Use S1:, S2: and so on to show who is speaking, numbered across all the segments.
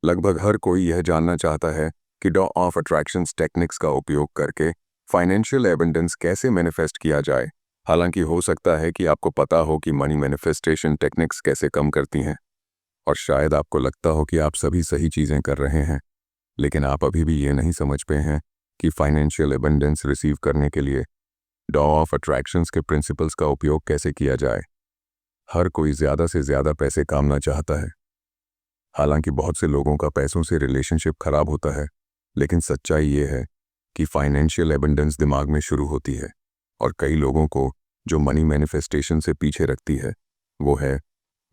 S1: लगभग हर कोई यह जानना चाहता है कि लॉ ऑफ अट्रैक्शंस टेक्निक्स का उपयोग करके फाइनेंशियल एबंडेंस कैसे मैनिफेस्ट किया जाए। हालांकि हो सकता है कि आपको पता हो कि मनी मैनिफेस्टेशन टेक्निक्स कैसे कम करती हैं, और शायद आपको लगता हो कि आप सभी सही चीज़ें कर रहे हैं, लेकिन आप अभी भी ये नहीं समझ पाए हैं कि फाइनेंशियल एबंडेंस रिसीव करने के लिए लॉ ऑफ अट्रैक्शंस के प्रिंसिपल्स का उपयोग कैसे किया जाए। हर कोई ज़्यादा से ज़्यादा पैसे कमाना चाहता है। हालांकि बहुत से लोगों का पैसों से रिलेशनशिप खराब होता है, लेकिन सच्चाई ये है कि फाइनेंशियल एबंडेंस दिमाग में शुरू होती है, और कई लोगों को जो मनी मैनिफेस्टेशन से पीछे रखती है वो है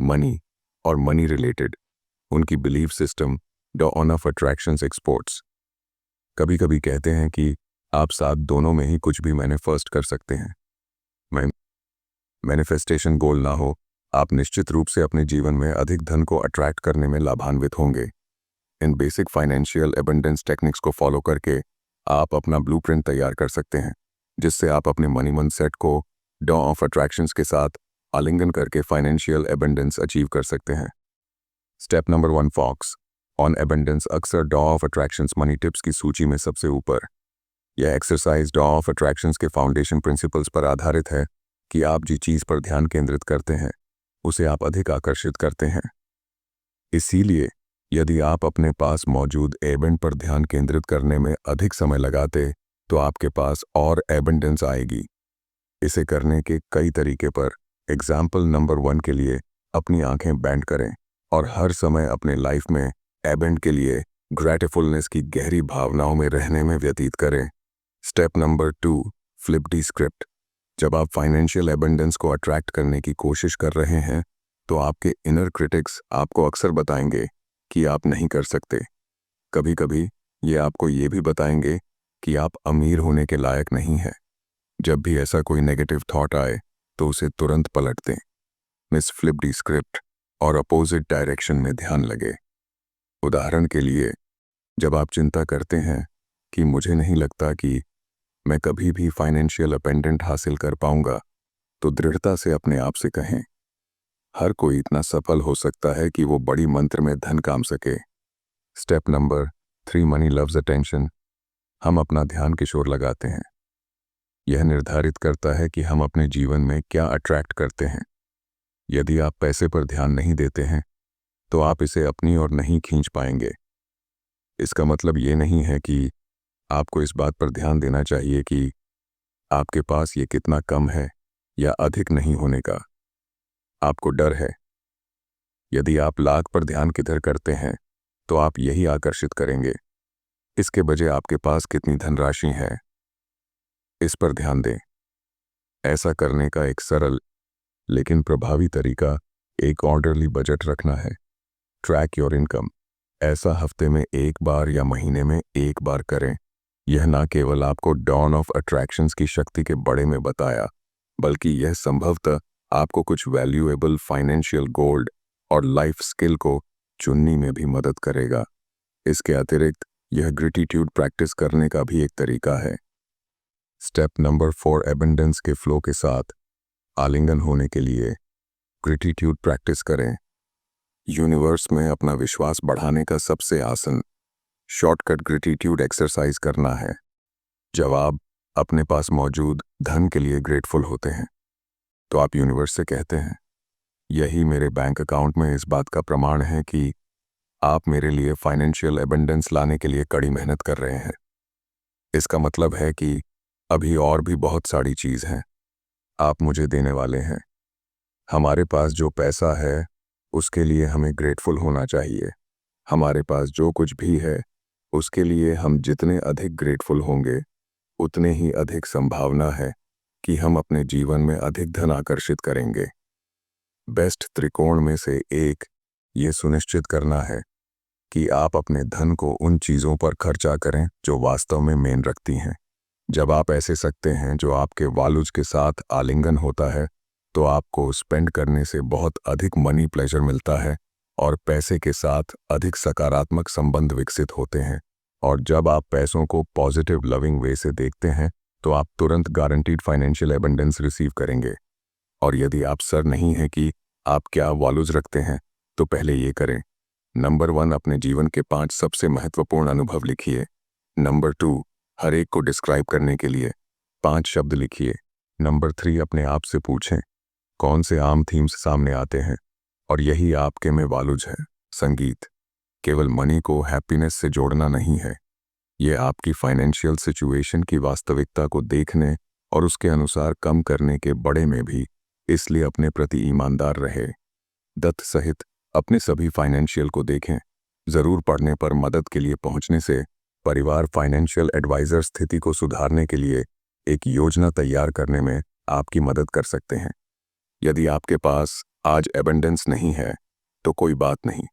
S1: मनी और मनी रिलेटेड उनकी belief system, the on off attractions exports. कभी कभी कहते हैं कि आप साथ दोनों में ही कुछ भी मैनिफेस्ट कर सकते हैं। मैं मैनिफेस्टेशन गोल ना हो, आप निश्चित रूप से अपने जीवन में अधिक धन को अट्रैक्ट करने में लाभान्वित होंगे। इन बेसिक फाइनेंशियल एबंडेंस टेक्निक्स को फॉलो करके आप अपना ब्लूप्रिंट तैयार कर सकते हैं, जिससे आप अपने मनी माइंडसेट को लॉ ऑफ अट्रैक्शंस के साथ आलिंगन करके फाइनेंशियल एबंडेंस अचीव कर सकते हैं। Step number 1, focus on abundance अक्सर law of attractions money tips की सूची में सबसे ऊपर। यह एक्सरसाइज लॉ ऑफ अट्रैक्शंस के फाउंडेशन प्रिंसिपल्स पर आधारित है कि आप जिस चीज़ पर ध्यान केंद्रित करते हैं उसे आप अधिक आकर्षित करते हैं। इसीलिए यदि आप अपने पास मौजूद एबंड पर ध्यान केंद्रित करने में अधिक समय लगाते तो आपके पास और एबंडेंस आएगी। इसे करने के कई तरीके पर एग्जाम्पल नंबर 1 के लिए अपनी आंखें बैंड करें और हर समय अपने लाइफ में एबंड के लिए ग्रेटिफुलनेस की गहरी भावनाओं में रहने में व्यतीत करें। स्टेप नंबर 2, फ्लिप दी स्क्रिप्ट। जब आप फाइनेंशियल एबंडेंस को अट्रैक्ट करने की कोशिश कर रहे हैं तो आपके इनर क्रिटिक्स आपको अक्सर बताएंगे कि आप नहीं कर सकते। कभी कभी ये आपको ये भी बताएंगे कि आप अमीर होने के लायक नहीं हैं। जब भी ऐसा कोई नेगेटिव थॉट आए तो उसे तुरंत पलट दें। मिस फ्लिप दी स्क्रिप्ट और अपोजिट डायरेक्शन में ध्यान लगे। उदाहरण के लिए, जब आप चिंता करते हैं कि मुझे नहीं लगता कि मैं कभी भी फाइनेंशियल अपेंडेंट हासिल कर पाऊंगा, तो दृढ़ता से अपने आप से कहें, हर कोई इतना सफल हो सकता है कि वो बड़ी मंत्र में धन काम सके। Step number 3, money loves attention. हम अपना ध्यान किस ओर लगाते हैं, यह निर्धारित करता है कि हम अपने जीवन में क्या अट्रैक्ट करते हैं। यदि आप पैसे पर ध्यान नहीं देते हैं तो आप इसे अपनी ओर नहीं खींच पाएंगे। इसका मतलब ये नहीं है कि आपको इस बात पर ध्यान देना चाहिए कि आपके पास ये कितना कम है या अधिक नहीं होने का। आपको डर है। यदि आप लाख पर ध्यान किधर करते हैं तो आप यही आकर्षित करेंगे। इसके बजाय आपके पास कितनी धनराशि है, इस पर ध्यान दें। ऐसा करने का एक सरल लेकिन प्रभावी तरीका एक ऑर्डरली बजट रखना है। Track your income. ऐसा हफ्ते में एक बार या महीने में एक बार करें। यह ना केवल आपको डॉन ऑफ अट्रैक्शंस की शक्ति के बड़े में बताया, बल्कि यह संभवतः आपको कुछ वैल्यूएबल फाइनेंशियल गोल्ड और लाइफ स्किल को चुनने में भी मदद करेगा। इसके अतिरिक्त यह ग्रेटिट्यूड प्रैक्टिस करने का भी एक तरीका है। स्टेप नंबर 4, एबंडेंस के फ्लो के साथ आलिंगन होने के लिए ग्रेटिट्यूड प्रैक्टिस करें। यूनिवर्स में अपना विश्वास बढ़ाने का सबसे आसान शॉर्टकट ग्रेटिट्यूड एक्सरसाइज करना है। जब आप अपने पास मौजूद धन के लिए ग्रेटफुल होते हैं तो आप यूनिवर्स से कहते हैं, यही मेरे बैंक अकाउंट में इस बात का प्रमाण है कि आप मेरे लिए फाइनेंशियल एबंडेंस लाने के लिए कड़ी मेहनत कर रहे हैं। इसका मतलब है कि अभी और भी बहुत सारी चीज़ हैं आप मुझे देने वाले हैं। हमारे पास जो पैसा है उसके लिए हमें ग्रेटफुल होना चाहिए। हमारे पास जो कुछ भी है उसके लिए हम जितने अधिक ग्रेटफुल होंगे उतने ही अधिक संभावना है कि हम अपने जीवन में अधिक धन आकर्षित करेंगे। बेस्ट त्रिकोण में से एक ये सुनिश्चित करना है कि आप अपने धन को उन चीज़ों पर खर्चा करें जो वास्तव में मेन रखती हैं। जब आप ऐसे सकते हैं जो आपके वालुज के साथ आलिंगन होता है तो आपको स्पेंड करने से बहुत अधिक मनी प्लेजर मिलता है और पैसे के साथ अधिक सकारात्मक संबंध विकसित होते हैं। और जब आप पैसों को पॉजिटिव लविंग वे से देखते हैं तो आप तुरंत गारंटीड फाइनेंशियल एबंडेंस रिसीव करेंगे। और यदि आप सर नहीं हैं कि आप क्या वॉल्यूज रखते हैं तो पहले ये करें, नंबर 1, अपने जीवन के 5 सबसे महत्वपूर्ण अनुभव लिखिए। नंबर 2, हर एक को डिस्क्राइब करने के लिए 5 शब्द लिखिए। नंबर 3, अपने आप से पूछें कौन से आम थीम्स सामने आते हैं और यही आपके में वालुज है। संगीत केवल मनी को हैप्पीनेस से जोड़ना नहीं है, ये आपकी फाइनेंशियल सिचुएशन की वास्तविकता को देखने और उसके अनुसार कम करने के बड़े में भी, इसलिए अपने प्रति ईमानदार रहे। दत्त सहित अपने सभी फाइनेंशियल को देखें। ज़रूर पढ़ने पर मदद के लिए पहुंचने से परिवार फाइनेंशियल एडवाइज़र स्थिति को सुधारने के लिए एक योजना तैयार करने में आपकी मदद कर सकते हैं। यदि आपके पास आज एबंडेंस नहीं है तो कोई बात नहीं,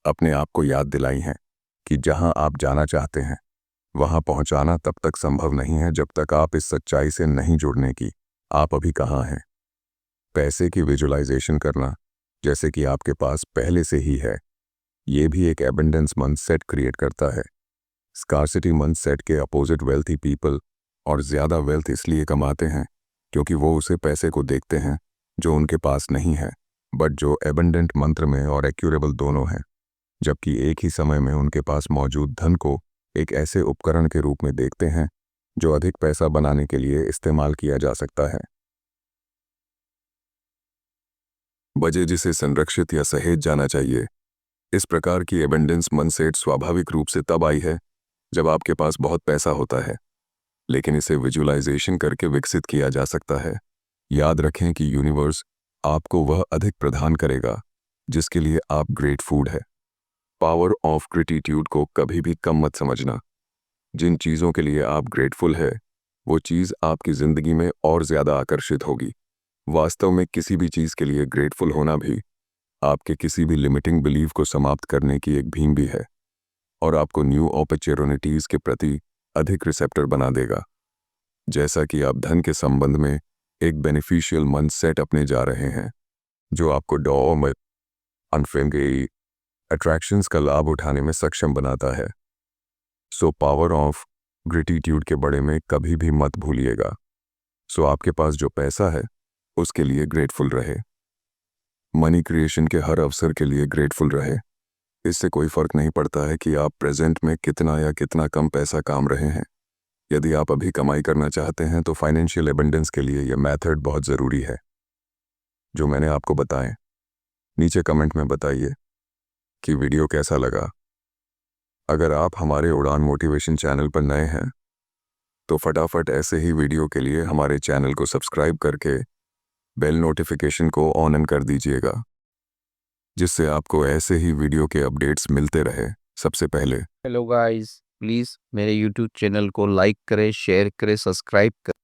S1: अपने आप को याद दिलाई है कि जहां आप जाना चाहते हैं वहां पहुंचाना तब तक संभव नहीं है जब तक आप इस सच्चाई से नहीं जुड़ने की आप अभी कहां हैं। पैसे की विजुअलाइजेशन करना जैसे कि आपके पास पहले से ही है, ये भी एक एबंडेंस माइंडसेट क्रिएट करता है। स्कार्सिटी माइंडसेट के अपोजिट वेल्थी पीपल और ज़्यादा वेल्थ इसलिए कमाते हैं क्योंकि वो उसे पैसे को देखते हैं जो उनके पास नहीं है, बट जो एबंडेंट मंत्र में और एक्यूरेबल दोनों हैं, जबकि एक ही समय में उनके पास मौजूद धन को एक ऐसे उपकरण के रूप में देखते हैं जो अधिक पैसा बनाने के लिए इस्तेमाल किया जा सकता है। बजे जिसे संरक्षित या सहेज जाना चाहिए। इस प्रकार की एबंडेंस माइंडसेट स्वाभाविक रूप से तब आई है जब आपके पास बहुत पैसा होता है, लेकिन इसे विजुअलाइजेशन करके विकसित किया जा सकता है। याद रखें कि यूनिवर्स आपको वह अधिक प्रदान करेगा जिसके लिए आप ग्रेटफुल है। पावर ऑफ ग्रेटिट्यूड को कभी भी कम मत समझना। जिन चीज़ों के लिए आप ग्रेटफुल है वो चीज़ आपकी ज़िंदगी में और ज़्यादा आकर्षित होगी। वास्तव में किसी भी चीज़ के लिए ग्रेटफुल होना भी आपके किसी भी लिमिटिंग बिलीव को समाप्त करने की एक भीम भी है और आपको न्यू अपॉर्चुनिटीज़ के प्रति अधिक रिसेप्टर बना देगा। जैसा कि आप धन के संबंध में एक बेनिफिशियल माइंडसेट अपने जा रहे हैं जो आपको डॉ में अनफेम के अट्रैक्शंस का लाभ उठाने में सक्षम बनाता है। सो पावर ऑफ ग्रेटिट्यूड के बड़े में कभी भी मत भूलिएगा। सो आपके पास जो पैसा है उसके लिए ग्रेटफुल रहे। मनी क्रिएशन के हर अवसर के लिए ग्रेटफुल रहे। इससे कोई फर्क नहीं पड़ता है कि आप प्रेजेंट में कितना या कितना कम पैसा काम रहे हैं। यदि आप अभी कमाई करना चाहते हैं तो फाइनेंशियल एबंडेंस के लिए यह मेथड बहुत ज़रूरी है जो मैंने आपको बताएं। नीचे कमेंट में बताइए कि वीडियो कैसा लगा। अगर आप हमारे उड़ान मोटिवेशन चैनल पर नए हैं तो फटाफट ऐसे ही वीडियो के लिए हमारे चैनल को सब्सक्राइब करके बेल नोटिफिकेशन को ऑन कर दीजिएगा, जिससे आपको ऐसे ही वीडियो के अपडेट्स मिलते रहे सबसे पहले।
S2: हेलो गाइस, प्लीज़ मेरे यूट्यूब चैनल को लाइक करें, शेयर करें, सब्सक्राइब करें।